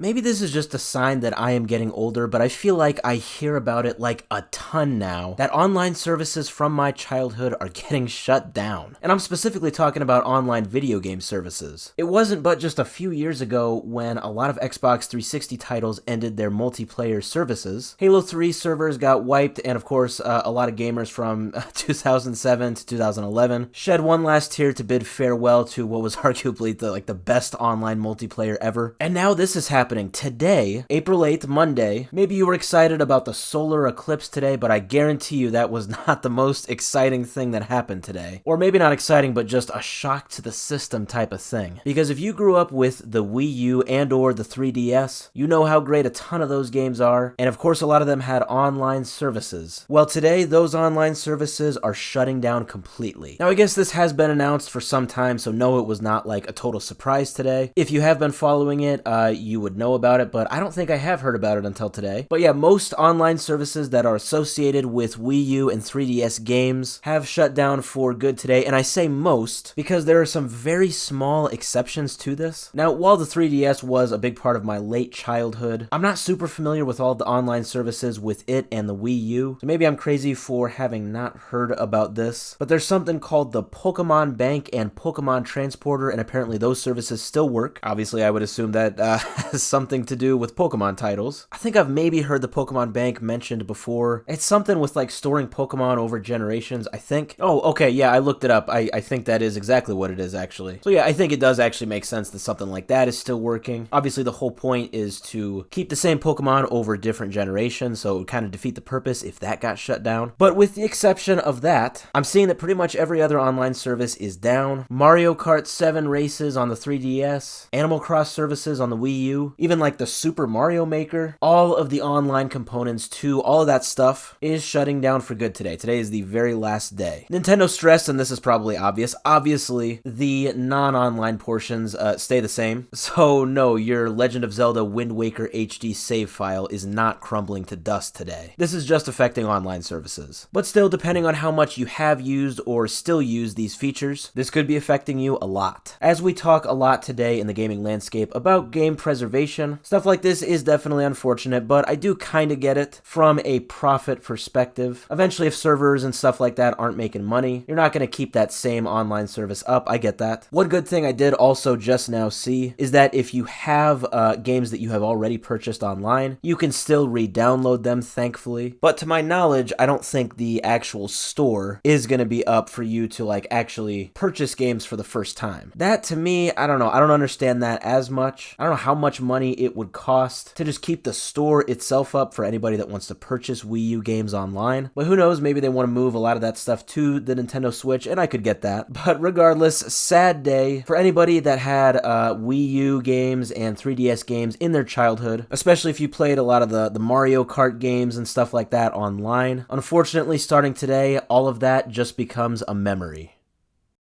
Maybe this is just a sign that I am getting older, but I feel like I hear about it like a ton now, that online services from my childhood are getting shut down. And I'm specifically talking about online video game services. It wasn't but just a few years ago when a lot of Xbox 360 titles ended their multiplayer services. Halo 3 servers got wiped, and of course, a lot of gamers from 2007 to 2011 shed one last tear to bid farewell to what was arguably the best online multiplayer ever. And now this is happening today, April 8th, Monday. Maybe you were excited about the solar eclipse today, but I guarantee you that was not the most exciting thing that happened today. Or maybe not exciting, but just a shock to the system type of thing. Because if you grew up with the Wii U and or the 3DS, you know how great a ton of those games are, and of course a lot of them had online services. Well, today those online services are shutting down completely. Now I guess this has been announced for some time, so no, it was not like a total surprise today. If you have been following it, you would know about it, but I don't think I have heard about it until today. But yeah, most online services that are associated with Wii U and 3DS games have shut down for good today, and I say most because there are some very small exceptions to this. Now, while the 3DS was a big part of my late childhood, I'm not super familiar with all the online services with it and the Wii U, so maybe I'm crazy for having not heard about this, but there's something called the Pokemon Bank and Pokemon Transporter, and apparently those services still work. Obviously, I would assume that has something to do with Pokemon titles. I think I've maybe heard the Pokemon Bank mentioned before. It's something with like storing Pokemon over generations, I think. Oh, okay, yeah, I looked it up. I think that is exactly what it is, actually. So yeah, I think it does actually make sense that something like that is still working. Obviously, the whole point is to keep the same Pokemon over different generations, so it would kind of defeat the purpose if that got shut down. But with the exception of that, I'm seeing that pretty much every other online service is down. Mario Kart 7 races on the 3DS, Animal Cross services on the Wii U, even like the Super Mario Maker, all of the online components to all of that stuff is shutting down for good today. Today is the very last day. Nintendo stressed, and this is probably obvious, obviously the non-online portions stay the same. So no, your Legend of Zelda Wind Waker HD save file is not crumbling to dust today. This is just affecting online services. But still, depending on how much you have used or still use these features, this could be affecting you a lot. As we talk a lot today in the gaming landscape about game preservation, stuff like this is definitely unfortunate, but I do kind of get it from a profit perspective. Eventually, if servers and stuff like that aren't making money, you're not going to keep that same online service up. I get that. One good thing I did also just now see is that if you have games that you have already purchased online, you can still re-download them, thankfully. But to my knowledge, I don't think the actual store is going to be up for you to like actually purchase games for the first time. That to me, I don't know. I don't understand that as much. I don't know how much money it would cost to just keep the store itself up for anybody that wants to purchase Wii U games online. But who knows, maybe they want to move a lot of that stuff to the Nintendo Switch, and I could get that. But regardless, sad day for anybody that had Wii U games and 3DS games in their childhood, especially if you played a lot of the Mario Kart games and stuff like that online. Unfortunately, starting today, all of that just becomes a memory.